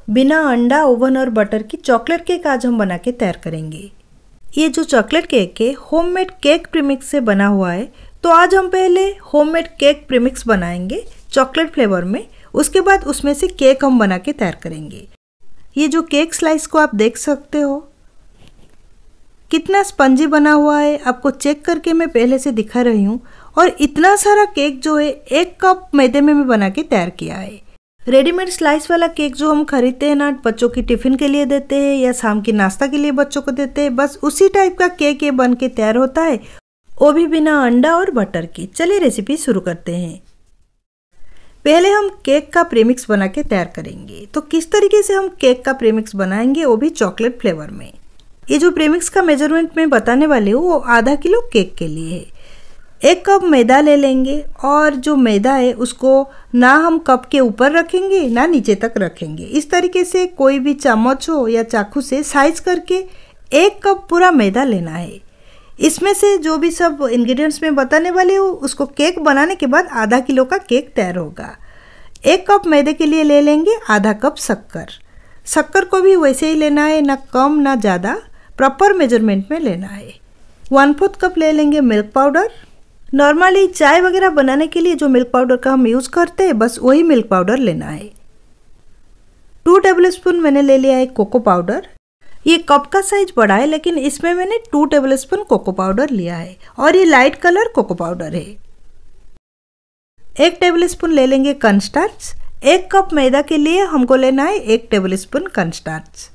बिना अंडा, ओवन और बटर की चॉकलेट केक आज हम बना के तैयार करेंगे। ये जो चॉकलेट केक है होममेड केक प्रीमिक्स से बना हुआ है। तो आज हम पहले होममेड केक प्रीमिक्स बनाएंगे चॉकलेट फ्लेवर में, उसके बाद उसमें से केक हम बना के तैयार करेंगे। ये जो केक स्लाइस को आप देख सकते हो कितना स्पंजी बना हुआ है, आपको चेक करके मैं पहले से दिखा रही हूँ। और इतना सारा केक जो है 1 कप मैदे में मैं बना के तैयार किया है। रेडीमेड स्लाइस वाला केक जो हम खरीदते हैं ना, बच्चों की टिफ़िन के लिए देते हैं या शाम की नाश्ता के लिए बच्चों को देते हैं, बस उसी टाइप का केक ये बन के तैयार होता है, वो भी बिना अंडा और बटर की। चलिए रेसिपी शुरू करते हैं। पहले हम केक का प्रीमिक्स बना के तैयार करेंगे। तो किस तरीके से हम केक का प्रीमिक्स बनाएंगे, वो भी चॉकलेट फ्लेवर में। ये जो प्रीमिक्स का मेजरमेंट मैं बताने वाली हूँ वो आधा किलो केक के लिए है। 1 कप मैदा ले लेंगे और जो मैदा है उसको ना हम कप के ऊपर रखेंगे ना नीचे तक रखेंगे। इस तरीके से कोई भी चम्मच हो या चाकू से साइज करके 1 कप पूरा मैदा लेना है। इसमें से जो भी सब इंग्रेडिएंट्स मैं बताने वाली हूँ उसको केक बनाने के बाद आधा किलो का केक तैयार होगा। 1 कप मैदे के लिए ले लेंगे आधा कप शक्कर। शक्कर को भी वैसे ही लेना है, ना कम ना ज़्यादा, प्रॉपर मेजरमेंट में लेना है। 1/4 कप ले लेंगे मिल्क पाउडर। नॉर्मली चाय वगैरह बनाने के लिए जो मिल्क पाउडर का हम यूज़ करते हैं बस वही मिल्क पाउडर लेना है। 2 टेबलस्पून मैंने ले लिया है कोको पाउडर। ये कप का साइज बड़ा है लेकिन इसमें मैंने 2 टेबलस्पून कोको पाउडर लिया है और ये लाइट कलर कोको पाउडर है। 1 टेबलस्पून ले लेंगे कॉर्नस्टार्च। 1 कप मैदा के लिए हमको लेना है 1 टेबलस्पून कॉर्नस्टार्च।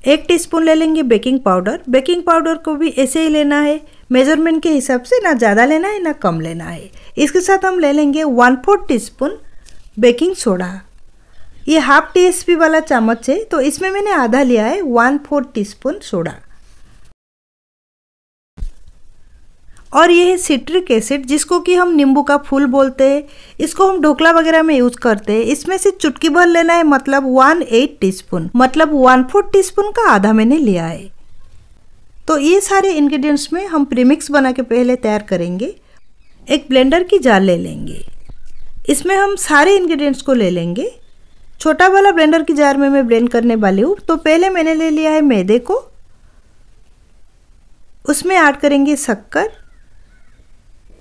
1 टीस्पून ले लेंगे बेकिंग पाउडर। बेकिंग पाउडर को भी ऐसे ही लेना है, मेजरमेंट के हिसाब से, ना ज़्यादा लेना है ना कम लेना है। इसके साथ हम ले लेंगे 1/4 टीस्पून बेकिंग सोडा। ये हाफ TSP वाला चम्मच है तो इसमें मैंने आधा लिया है, 1/4 टीस्पून सोडा। और ये है सिट्रिक एसिड, जिसको कि हम नींबू का फूल बोलते हैं। इसको हम ढोकला वगैरह में यूज करते हैं। इसमें से चुटकी भर लेना है, मतलब 1/8 टीस्पून, मतलब 1/4 टीस्पून का आधा मैंने लिया है। तो ये सारे इंग्रेडिएंट्स में हम प्रीमिक्स बना के पहले तैयार करेंगे। एक ब्लेंडर की जार ले लेंगे, इसमें हम सारे इंग्रेडिएंट्स को ले लेंगे। छोटा वाला ब्लेंडर की जार में मैं ब्लेंड करने वाली हूँ। तो पहले मैंने ले लिया है मैदे को, उसमें ऐड करेंगे शक्कर।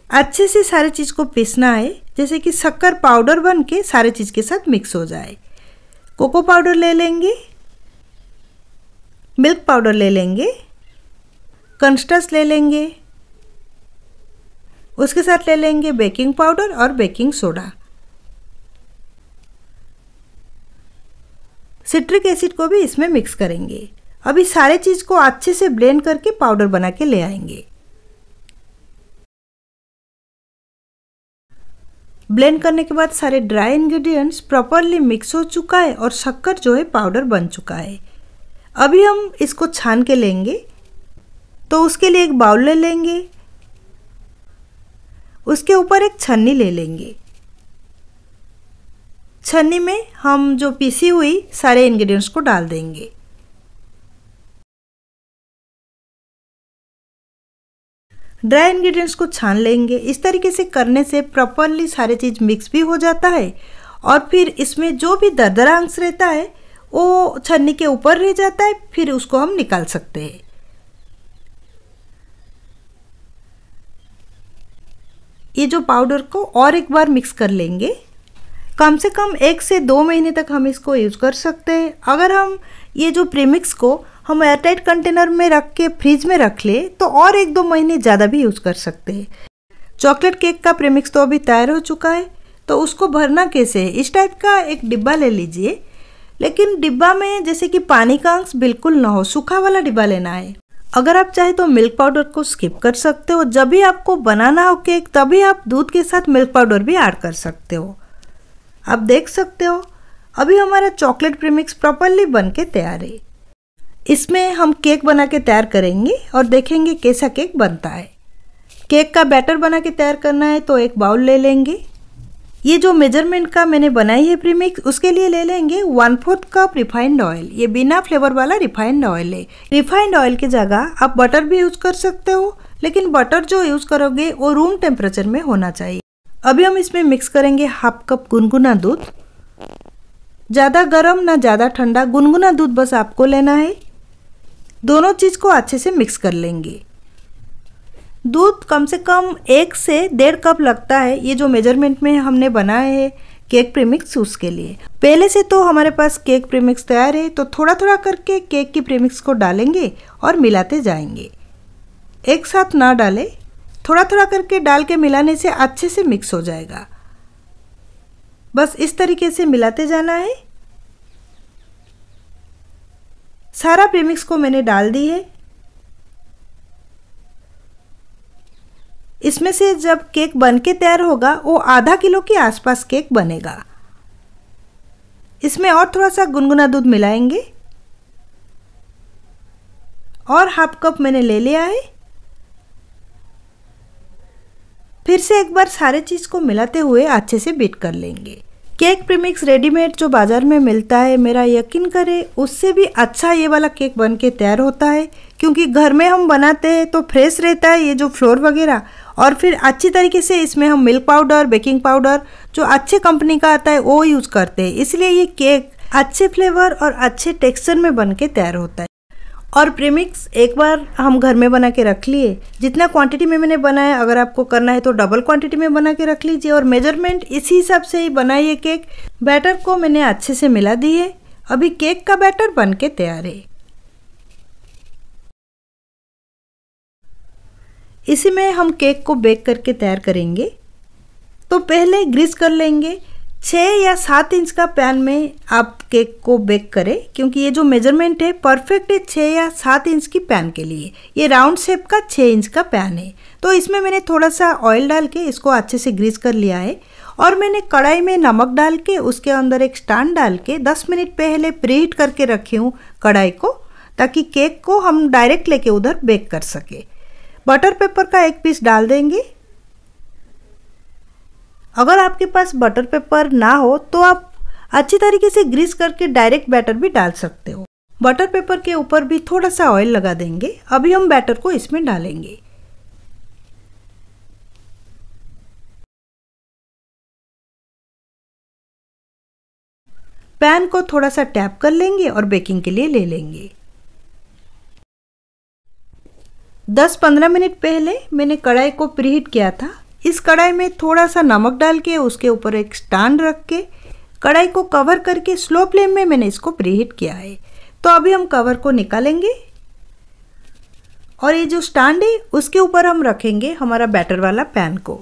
अच्छे से सारी चीज़ को पीसना है, जैसे कि शक्कर पाउडर बन के सारे चीज़ के साथ मिक्स हो जाए। कोको पाउडर ले लेंगे, मिल्क पाउडर ले लेंगे, कॉर्नस्टार्च ले लेंगे, उसके साथ ले लेंगे बेकिंग पाउडर और बेकिंग सोडा। सिट्रिक एसिड को भी इसमें मिक्स करेंगे। अभी सारे चीज़ को अच्छे से ब्लेंड करके पाउडर बना के ले आएंगे। ब्लेंड करने के बाद सारे ड्राई इंग्रेडिएंट्स प्रॉपरली मिक्स हो चुका है और शक्कर जो है पाउडर बन चुका है। अभी हम इसको छान के लेंगे। तो उसके लिए एक बाउल ले लेंगे, उसके ऊपर एक छन्नी ले लेंगे। छन्नी में हम जो पीसी हुई सारे इंग्रेडिएंट्स को डाल देंगे। ड्राई इंग्रेडिएंट्स को छान लेंगे। इस तरीके से करने से प्रॉपरली सारे चीज़ मिक्स भी हो जाता है और फिर इसमें जो भी दरदरा अंश रहता है वो छन्नी के ऊपर रह जाता है, फिर उसको हम निकाल सकते हैं। ये जो पाउडर को और एक बार मिक्स कर लेंगे। कम से कम 1 से 2 महीने तक हम इसको यूज़ कर सकते हैं। अगर हम ये जो प्रीमिक्स को हम एयरटाइट कंटेनर में रख के फ्रिज में रख ले तो और 1-2 महीने ज़्यादा भी यूज़ कर सकते हैं। चॉकलेट केक का प्रीमिक्स तो अभी तैयार हो चुका है, तो उसको भरना कैसे है, इस टाइप का एक डिब्बा ले लीजिए। लेकिन डिब्बा में जैसे कि पानी का अंश बिल्कुल ना हो, सूखा वाला डिब्बा लेना है। अगर आप चाहे तो मिल्क पाउडर को स्किप कर सकते हो। जब भी आपको बनाना हो केक तभी आप दूध के साथ मिल्क पाउडर भी ऐड कर सकते हो। आप देख सकते हो अभी हमारा चॉकलेट प्रीमिक्स प्रॉपरली बन के तैयार है। इसमें हम केक बना के तैयार करेंगे और देखेंगे कैसा केक बनता है। केक का बैटर बना के तैयार करना है तो एक बाउल ले लेंगे। ये जो मेजरमेंट का मैंने बनाई है प्रीमिक्स, उसके लिए ले लेंगे 1/4 कप रिफाइंड ऑयल। ये बिना फ्लेवर वाला रिफाइंड ऑयल है। रिफाइंड ऑयल की जगह आप बटर भी यूज़ कर सकते हो, लेकिन बटर जो यूज़ करोगे वो रूम टेम्परेचर में होना चाहिए। अभी हम इसमें मिक्स करेंगे 1/2 कप गुनगुना दूध। ज़्यादा गर्म ना ज़्यादा ठंडा, गुनगुना दूध बस आपको लेना है। दोनों चीज़ को अच्छे से मिक्स कर लेंगे। दूध कम से कम 1 से 1.5 कप लगता है, ये जो मेजरमेंट में हमने बनाए हैं केक प्रीमिक्स उसके लिए। पहले से तो हमारे पास केक प्रीमिक्स तैयार है, तो थोड़ा थोड़ा करके केक की प्रीमिक्स को डालेंगे और मिलाते जाएंगे। एक साथ ना डालें, थोड़ा थोड़ा करके डाल के मिलाने से अच्छे से मिक्स हो जाएगा। बस इस तरीके से मिलाते जाना है। सारा प्रीमिक्स को मैंने डाल दी है। इसमें से जब केक बनके तैयार होगा वो आधा किलो के आसपास केक बनेगा। इसमें और थोड़ा सा गुनगुना दूध मिलाएंगे और हाफ कप मैंने ले लिया है। फिर से एक बार सारे चीज़ को मिलाते हुए अच्छे से बीट कर लेंगे। केक प्रीमिक्स रेडीमेड जो बाज़ार में मिलता है, मेरा यकीन करें उससे भी अच्छा ये वाला केक बन के तैयार होता है, क्योंकि घर में हम बनाते हैं तो फ्रेश रहता है ये जो फ्लोर वगैरह, और फिर अच्छी तरीके से इसमें हम मिल्क पाउडर, बेकिंग पाउडर जो अच्छे कंपनी का आता है वो यूज़ करते हैं, इसलिए ये केक अच्छे फ्लेवर और अच्छे टेक्सचर में बन के तैयार होता है। और प्रीमिक्स एक बार हम घर में बना के रख लिए, जितना क्वांटिटी में मैंने बनाया, अगर आपको करना है तो डबल क्वांटिटी में बना के रख लीजिए और मेजरमेंट इसी हिसाब से ही बनाइए केक। बैटर को मैंने अच्छे से मिला दी है। अभी केक का बैटर बन के तैयार है। इसी में हम केक को बेक करके तैयार करेंगे। तो पहले ग्रीस कर लेंगे। 6 या 7 इंच का पैन में आप केक को बेक करें, क्योंकि ये जो मेजरमेंट है परफेक्ट है 6 या 7 इंच की पैन के लिए। ये राउंड शेप का 6 इंच का पैन है। तो इसमें मैंने थोड़ा सा ऑयल डाल के इसको अच्छे से ग्रीस कर लिया है और मैंने कढ़ाई में नमक डाल के उसके अंदर एक स्टैंड डाल के 10 मिनट पहले प्रीहीट करके रखी हूँ कढ़ाई को, ताकि केक को हम डायरेक्ट लेके उधर बेक कर सके। बटर पेपर का एक पीस डाल देंगे। अगर आपके पास बटर पेपर ना हो तो आप अच्छी तरीके से ग्रीस करके डायरेक्ट बैटर भी डाल सकते हो। बटर पेपर के ऊपर भी थोड़ा सा ऑयल लगा देंगे। अभी हम बैटर को इसमें डालेंगे। पैन को थोड़ा सा टैप कर लेंगे और बेकिंग के लिए ले लेंगे। 10-15 मिनट पहले मैंने कढ़ाई को प्रीहीट किया था। इस कढ़ाई में थोड़ा सा नमक डाल के उसके ऊपर एक स्टैंड रख के कढ़ाई को कवर करके स्लो फ्लेम में मैंने इसको प्रीहीट किया है। तो अभी हम कवर को निकालेंगे और ये जो स्टैंड है उसके ऊपर हम रखेंगे हमारा बैटर वाला पैन को।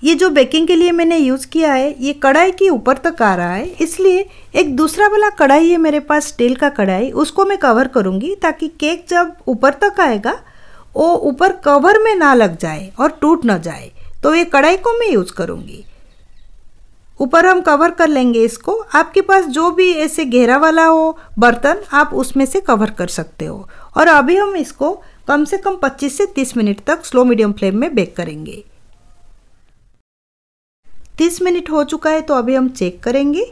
ये जो बेकिंग के लिए मैंने यूज़ किया है ये कढ़ाई के ऊपर तक आ रहा है, इसलिए एक दूसरा वाला कढ़ाई है मेरे पास, स्टील का कढ़ाई, उसको मैं कवर करूँगी ताकि केक जब ऊपर तक आएगा वो ऊपर कवर में ना लग जाए और टूट ना जाए। तो ये कढ़ाई को मैं यूज़ करूँगी। ऊपर हम कवर कर लेंगे इसको। आपके पास जो भी ऐसे घेरा वाला हो बर्तन आप उसमें से कवर कर सकते हो। और अभी हम इसको कम से कम 25 से 30 मिनट तक स्लो मीडियम फ्लेम में बेक करेंगे। 30 मिनट हो चुका है तो अभी हम चेक करेंगे।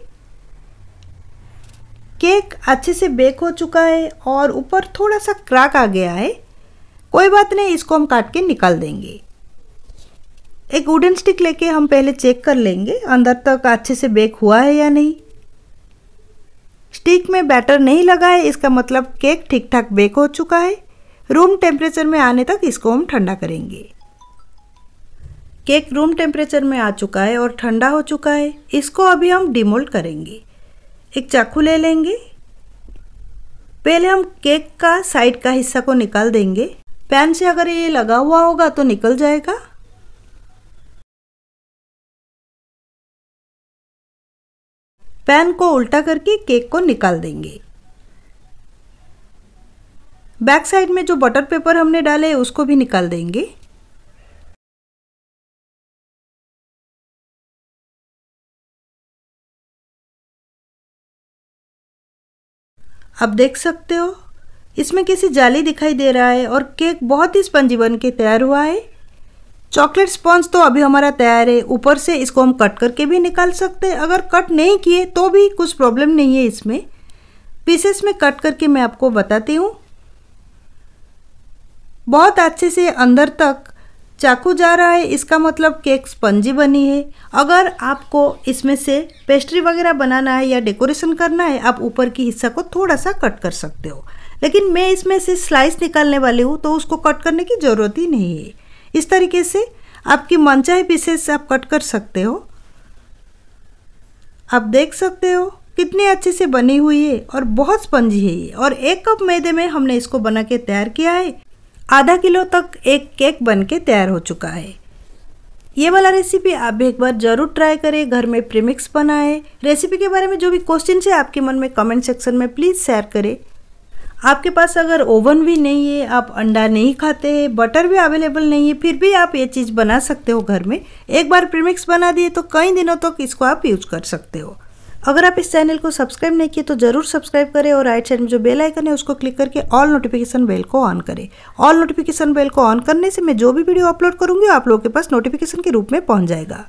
केक अच्छे से बेक हो चुका है और ऊपर थोड़ा सा क्रैक आ गया है। कोई बात नहीं, इसको हम काट के निकाल देंगे। एक वुडन स्टिक लेके हम पहले चेक कर लेंगे अंदर तक अच्छे से बेक हुआ है या नहीं। स्टिक में बैटर नहीं लगा है, इसका मतलब केक ठीक ठाक बेक हो चुका है। रूम टेम्परेचर में आने तक इसको हम ठंडा करेंगे। केक रूम टेम्परेचर में आ चुका है और ठंडा हो चुका है। इसको अभी हम डिमोल्ड करेंगे। एक चाकू ले लेंगे। पहले हम केक का साइड का हिस्सा को निकाल देंगे। पैन से अगर ये लगा हुआ होगा तो निकल जाएगा। पैन को उल्टा करके केक को निकाल देंगे। बैक साइड में जो बटर पेपर हमने डाले उसको भी निकाल देंगे। अब देख सकते हो इसमें किसी जाली दिखाई दे रहा है और केक बहुत ही स्पंजी बन के तैयार हुआ है। चॉकलेट स्पॉन्ज तो अभी हमारा तैयार है। ऊपर से इसको हम कट करके भी निकाल सकते हैं। अगर कट नहीं किए तो भी कुछ प्रॉब्लम नहीं है। इसमें पीसेस में कट करके मैं आपको बताती हूँ। बहुत अच्छे से अंदर तक चाकू जा रहा है, इसका मतलब केक स्पंजी बनी है। अगर आपको इसमें से पेस्ट्री वगैरह बनाना है या डेकोरेशन करना है, आप ऊपर की हिस्सा को थोड़ा सा कट कर सकते हो, लेकिन मैं इसमें से स्लाइस निकालने वाली हूँ तो उसको कट करने की ज़रूरत ही नहीं है। इस तरीके से आपकी मनचाहे पीसेस आप कट कर सकते हो। आप देख सकते हो कितनी अच्छे से बनी हुई है और बहुत स्पंजी है ये। और 1 कप मैदे में हमने इसको बना के तैयार किया है। आधा किलो तक एक केक बन के तैयार हो चुका है। ये वाला रेसिपी आप भी एक बार ज़रूर ट्राई करें, घर में प्रीमिक्स बनाएं। रेसिपी के बारे में जो भी क्वेश्चन है आपके मन में कमेंट सेक्शन में प्लीज़ शेयर करें। आपके पास अगर ओवन भी नहीं है, आप अंडा नहीं खाते हैं, बटर भी अवेलेबल नहीं है, फिर भी आप ये चीज़ बना सकते हो घर में। एक बार प्रीमिक्स बना दिए तो कई दिनों तक इसको आप यूज कर सकते हो। अगर आप इस चैनल को सब्सक्राइब नहीं किए तो ज़रूर सब्सक्राइब करें और राइट साइड में जो बेल आइकन है उसको क्लिक करके ऑल नोटिफिकेशन बेल को ऑन करें। ऑल नोटिफिकेशन बेल को ऑन करने से मैं जो भी वीडियो अपलोड करूँगी आप लोगों के पास नोटिफिकेशन के रूप में पहुँच जाएगा।